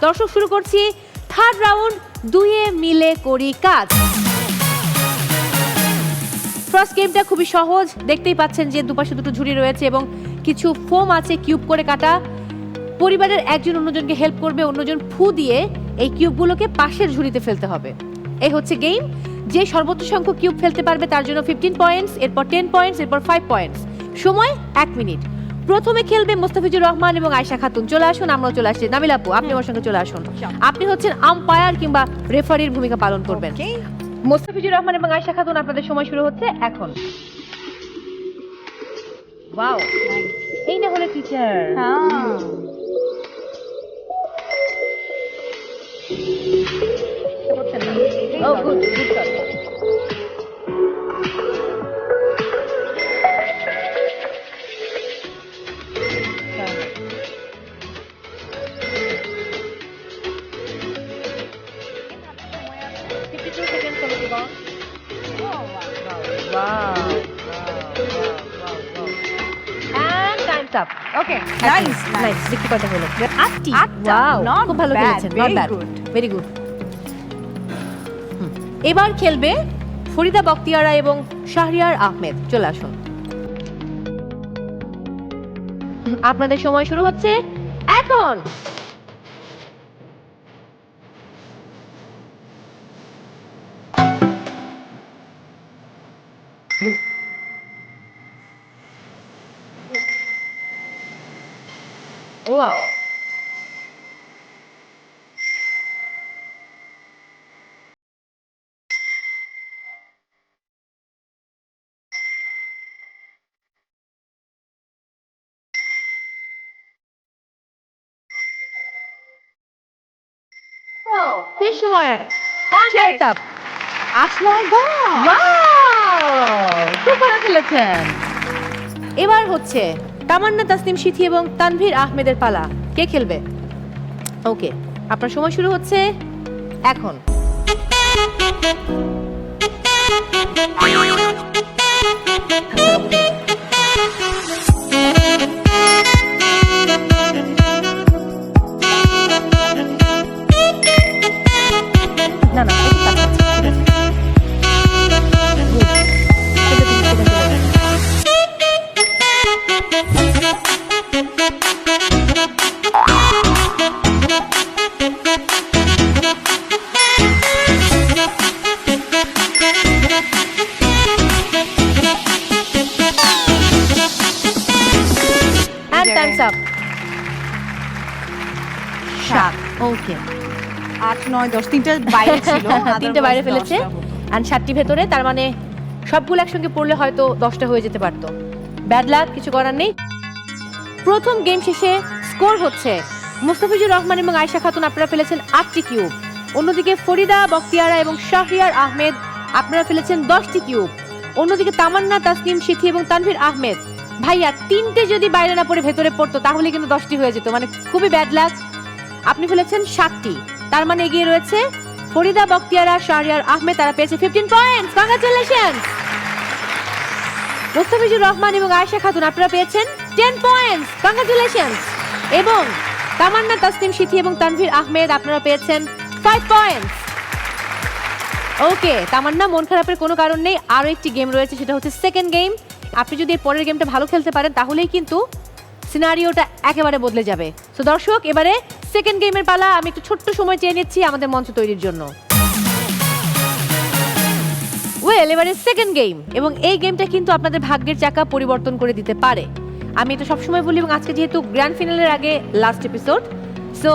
দর্শক শুরু করছি থার্ড রাউন্ড, দুয়ে মিলে করি কাজ। ফার্স্ট গেমটা খুবই সহজ, দেখতেই পাচ্ছেন যে দুপাশে দুটো ঝুড়ি রয়েছে এবং কিছু ফোম আছে কিউব করে কাটা। পরিবারের একজন অন্যজনকে হেল্প করবে, অন্যজন ফু দিয়ে এই কিউবগুলোকে পাশের ঝুড়িতে ফেলতে হবে। এই হচ্ছে গেম। যে সর্বোচ্চ সংখ্যক কিউব ফেলতে পারবে তার জন্য 15 পয়েন্টস, এরপর 10 পয়েন্টস, এরপর 5 পয়েন্টস। সময় 1 মিনিট। প্রথমে খেলবে মোস্তাফিজুর রহমান এবং আয়েশা খাতুন। চলে আসুন, আমরাও চলে আসছি। নাবিল আপু, আপনি আমার সঙ্গে চলে আসুন। আপনি হচ্ছেন আম্পায়ার কিংবা রেফারির ভূমিকা পালন করবেন। মোস্তাফিজুর রহমান এবং আয়েশা খাতুন, আপনাদের সময় শুরু হচ্ছে এখন। ওয়াও, এই না হলে teacher. Oh good, good shot. Okay, nice. দেখতে কত হলো? 8টি। আটটা, ওয়াও, not খুব ভালো bad, খেলেছেন, not very bad, good. Very good. এবার খেলবে ফরিদা বখতিয়ারা এবং শাহরিয়ার আহমেদ। চলে আসুন, আপনাদের সময় শুরু হচ্ছে এখন। ওয়াও, শেষ সময়। Up. খুব ভালো খেলেছেন। এবার হচ্ছে তামান্না তাসনিম সিথি এবং তানভীর আহমেদের পালা। কে খেলবে? ওকে, আপনার সময় শুরু হচ্ছে এখন। না না, একটু কাছাকাছি। Good. এটা তুমি সেকেন্ড চলে যাবে। And time's up. 7, Okay. 8, 9, 10, তিনটা বাইরে ছিল। তিনটে বাইরে otherwise ফেলেছে 10টা হতো। আর 7টি ভেতরে, তার মানে সবগুলো একসঙ্গে পড়লে হয়তো 10টা হয়ে যেতে পারতো। ব্যাড লাক, কিছু করার নেই। প্রথম গেম শেষে স্কোর হচ্ছে মুস্তাফিজুর রহমান এবং আয়েশা খাতুন, আপনারা ফেলেছেন 8টি কিউব। অন্যদিকে ফরিদা বখতিয়ারা এবং শাহরিয়ার আহমেদ, আপনারা ফেলেছেন 10টি কিউব। অন্যদিকে তামান্না তাসনিম সিথি এবং তানভীর আহমেদ, ভাইয়া তিনটে যদি বাইরে না পড়ে ভেতরে পড়তো তাহলে কিন্তু 10টি হয়ে যেত, মানে খুবই ব্যাড লাক। আপনি ফেলেছেন 7টি, তার মানে এগিয়ে রয়েছে ফরিদা বখতিয়ারা, শাহরিয়ার আহমেদ, তারা পেয়েছে 15 পয়েন্টস। কংগ্রাচুলেশনস। মুস্তাফিজুর রহমান এবং আয়েশা খাতুন, আপনারা পেয়েছেন 10 পয়েন্টস। কংগ্রাচুলেশনস। এবং তামান্না তাসনিম সিথি এবং তানভীর আহমেদ, আপনারা পেয়েছেন 5 পয়েন্টস। ওকে, তামান্না, মন খারাপের কোনো কারণ নেই, আরো একটি গেম রয়েছে, সেটা হচ্ছে সেকেন্ড গেম। আপনি যদি এর পরের গেমটা ভালো খেলতে পারেন তাহলেই কিন্তু সিনারিওটা একেবারে বদলে যাবে। সো দর্শক, এবারে সেকেন্ড গেমের পালা। আমি একটু ছোট্ট সময় চেয়ে নিচ্ছি আমাদের মঞ্চ তৈরির জন্য। ওয়েল, এবারে সেকেন্ড গেম, এবং এই গেমটা কিন্তু আপনাদের ভাগ্যের চাকা পরিবর্তন করে দিতে পারে। আমি এটা সবসময় বলি, এবং আজকে যেহেতু গ্র্যান্ড ফিনালের আগে লাস্ট এপিসোড, সো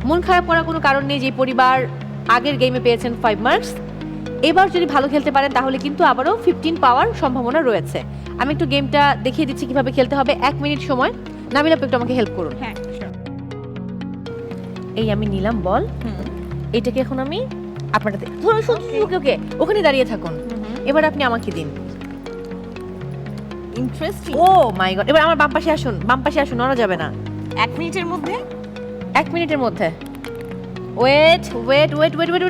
মন খারাপ করার কোনো কারণ নেই। যে পরিবার আগের গেমে পেয়েছেন 5 মার্কস, এবার যদি ভালো খেলতে পারেন তাহলে কিন্তু আবারও 15 পাওয়ার সম্ভাবনা রয়েছে। আমি একটু গেমটা দেখিয়ে দিচ্ছি কিভাবে খেলতে হবে। 1 মিনিট সময়। নাবিল আপু, একটু আমাকে হেল্প করুন। হ্যাঁ, sure. এই আমি নিলাম বল, এটাকে এখন আমি আপনারটাতে ধরুন। ওকে ওকে, ওখানে দাঁড়িয়ে থাকুন। এবার আপনি আমাকে দিন। ইন্টারেস্টিং। ও মাই গড, এবার আমার বাম পাশে আসুন, বাম পাশে আসুন, নড়া যাবে না। 1 মিনিটের মধ্যে 1 মিনিটের মধ্যে। Wait wait wait wait wait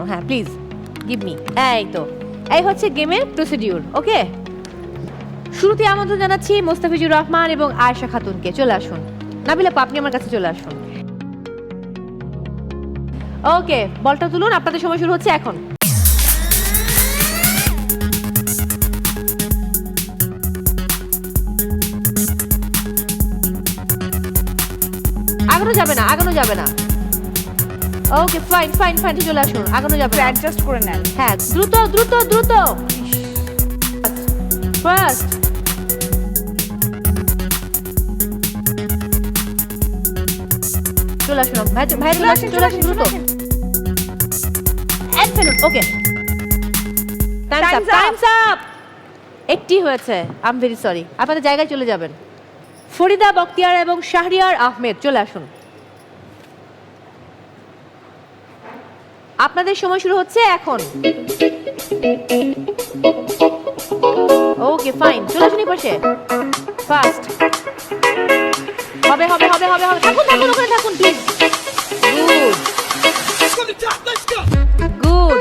হ্যাঁ, প্লিজ গিভ মি। এই তো, এই হচ্ছে গেমের প্রসিডিউর। ওকে, শুরুতে আমন্ত্রণ জানাচ্ছি মোস্তাফিজুর রহমান এবং আয়েশা খাতুনকে। চলে আসুন। নাবিলা আপা, আপনি আমার কাছে চলে আসুন। ওকে, বলটা তুলুন, আপনাদের সময় শুরু হচ্ছে এখন। আগানো যাবে না, আগানো যাবে না। ওকে, ফাইন ফাইন ফাইন, চলে আসুন, আগানো যাবে না। অ্যাডজাস্ট করে নেন। হ্যাঁ, দ্রুত দ্রুত দ্রুত। ফার্স্ট চলে আসুন ভাই, ভাই চলে আসুন, চলে আসুন দ্রুত। এক মিনিট, ওকে, টাইমস আপ, টাইমস আপ। একটি হয়েছে, আই এম ভেরি সরি। আপনাদের জায়গায় চলে যাবেন। ফরিদা বখতিয়ার এবং শাহরিয়ার আহমেদ চলে আসুন। আপনাদের সময় শুরু হচ্ছে এখন। ওকে ফাইন, চলে আসুন এই পাশে। ফার্স্ট হবে হবে হবে হবে হবে, থাকুন থাকুন ওখানে থাকুন প্লিজ। গুড গুড,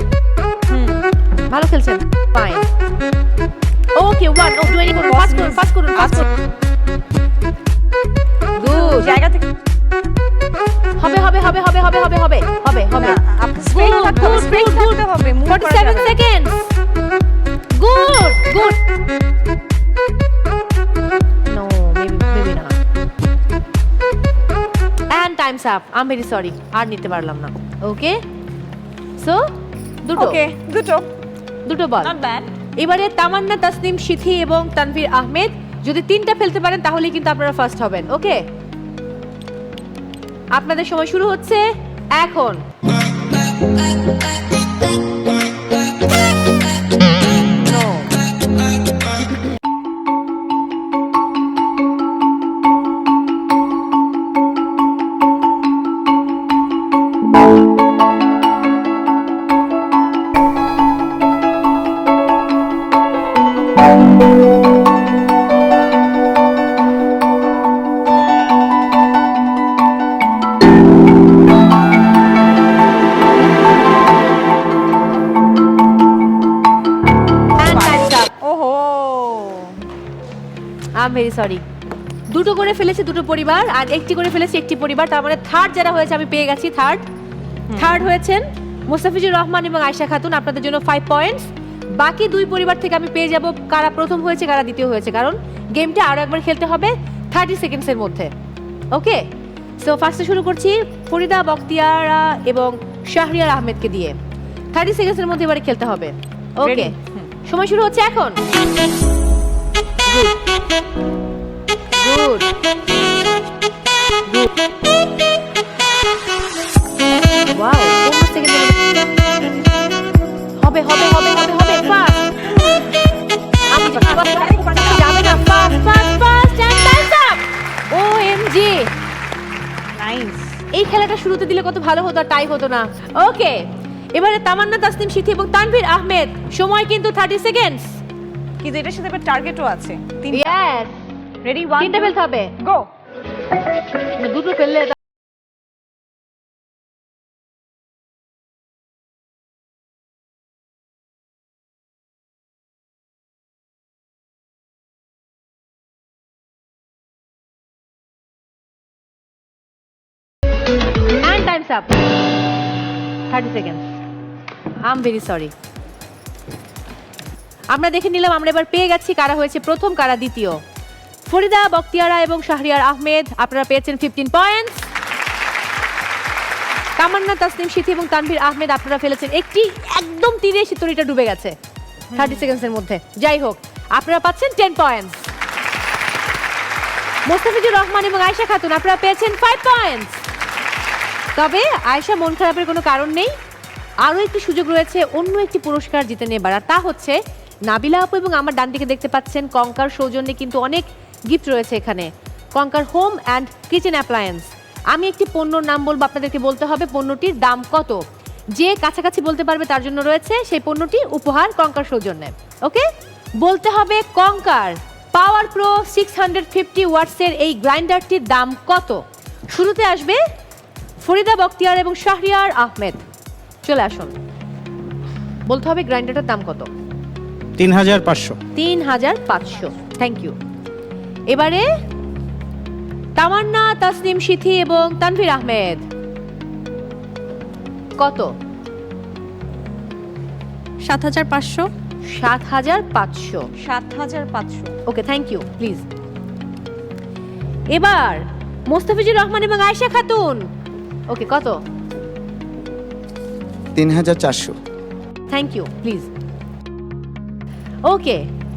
ভালো খেলছেন, ফাইন। ওকে, ওয়ান, ও টুয়েন্টি করুন, ফাস্ট করুন ফাস্ট করুন ফাস্ট করুন। গুড, জায়গা থেকে হবে হবে হবে হবে হবে হবে হবে হবে হবে। আপনি স্ট্রেট থাকতে হবে, স্ট্রেট থাকতে হবে, মুভ করা 47 যাবে না। seconds. Good, good. No, maybe not. And time's up. I'm very sorry. আর নিতে পারলাম না। Okay? So, দুটো। ওকে, দুটো বল। Not bad. এবারে তামান্না, তাসনিম, সিথি এবং তানভীর আহমেদ যদি তিনটা ফেলতে পারেন তাহলেই কিন্তু আপনারা ফার্স্ট হবেন। ওকে? আপনাদের সময় শুরু হচ্ছে এখন। No. And time's up. ওহো, আই এম ভেরি সরি। দুটো করে ফেলেছে দুটো পরিবার আর একটি করে ফেলেছে একটি পরিবার, তার মানে থার্ড যারা হয়েছে আমি পেয়ে গেছি। থার্ড হয়েছেন মুস্তাফিজুর রহমান এবং আয়েশা খাতুন, আপনাদের জন্য 5 পয়েন্টস। বাকি দুই পরিবার থেকে আমি পেয়ে যাব কারা প্রথম হয়েছে কারা দ্বিতীয় হয়েছে, কারণ গেমটা আরো একবার খেলতে হবে 30 সেকেন্ডসের মধ্যে। ওকে, সো ফার্স্টে শুরু করছি ফরিদা বখতিয়ারা এবং শাহরিয়ার আহমেদকে দিয়ে। 30 সেকেন্ডসের মধ্যে এবারে খেলতে হবে। ওকে, সময় শুরু হচ্ছে এখন। গুড গুড, ওয়াও, 15 সেকেন্ড হবে হবে হবে হবে হবে, ফাস্ট। আমি যাবে না, fast fast fast, and times up. OMG, nice. এই খেলাটা শুরুতে দিলে কত ভালো হতো, আর টাই হতো না। ওকে, এবারে তামান্না, তাসনিম, সিথি এবং তানভীর আহমেদ, সময় কিন্তু 30 সেকেন্ডস। কিন্তু এটার সাথে একটা টার্গেটও আছে। ইয়েস, রেডি, 1 তিনটা ফেলতে হবে। গো। দুটো ফেললে and time's up. 30 seconds. I'm very sorry. আমরা দেখে নিলাম, আমরা এবার পেয়ে গেছি কারা হয়েছে প্রথম কারা দ্বিতীয়। ফরিদা বখতিয়ারা এবং শাহরিয়ার আহমেদ, আপনারা পেয়েছেন 15 পয়েন্টস। তামান্না, তাসনিম, সিথি এবং তানভীর আহমেদ, আপনারা ফেলেছেন একটি, একদম তীরে এসে তরিটা ডুবে গেছে 30 সেকেন্ডসের মধ্যে। যাই হোক, আপনারা পাচ্ছেন 10 পয়েন্টস। মুস্তাফিজুর রহমান এবং আয়েশা খাতুন, আপনারা পেয়েছেন 5 পয়েন্টস। তবে আয়েশা, মন খারাপের কোনো কারণ নেই, আরও একটি সুযোগ রয়েছে অন্য একটি পুরস্কার জিতে নেবার, আর তা হচ্ছে নাবিলা আপু এবং আমার ডান দিকে দেখতে পাচ্ছেন কঙ্কার সৌজন্যে কিন্তু অনেক গিফট রয়েছে এখানে। কঙ্কার হোম অ্যান্ড কিচেন অ্যাপ্লায়েন্স। আমি একটি পণ্যর নাম বলবো, আপনাদেরকে বলতে হবে পণ্যটির দাম কত। যে কাছাকাছি বলতে পারবে তার জন্য রয়েছে সেই পণ্যটি উপহার কঙ্কার সৌজন্যে। ওকে, বলতে হবে কঙ্কার পাওয়ার প্রো 650 ওয়াটসের এই গ্রাইন্ডারটির দাম কত। শুরুতে আসবে ফরিদা বখতিয়ার এবং শাহরিয়ার আহমেদ, চলে আসুন। বলতে হবে গ্রাইন্ডারটার দাম কত। 3500। 3500, থ্যাংক ইউ। এবারে তামান্না, তাসনিম সিথি এবং তানভীর আহমেদ কত? ৭,৫০০। ৭,৫০০। ৭,৫০০। Okay, thank you. প্লিজ এবার মোস্তাফিজুর রহমান এবং আয়েশা খাতুন। ওকে, কত? ৩,৪০০। Thank you. প্লিজ। ওকে,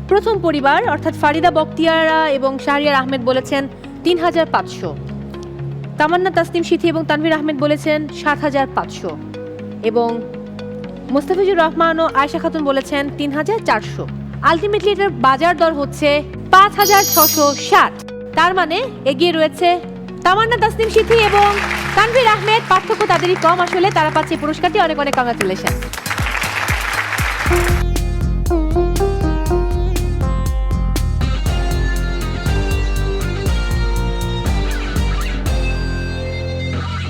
প্রথম পরিবার অর্থাৎ ফারিদা বখতিয়ারা এবং শাহরিয়ার আহমেদ বলেছেন ৩,৫০০। তামান্না, তাসনিম সিথি এবং তানভীর আহমেদ বলেছেন ৭,৫০০ এবং মোস্তাফিজুর রহমান ও আয়েশা খাতুন বলেছেন ৩,৪০০। আলটিমেটলি এটার বাজার দর হচ্ছে ৫,৬৬০। তার মানে এগিয়ে রয়েছে তামান্না, তাসনিম সিথি এবং তানভীর আহমেদ। পার্থক্য তাদেরই কম আসলে। তারা পাচ্ছে এই পুরস্কারটি। অনেক অনেক কংগ্রাচুলেশন।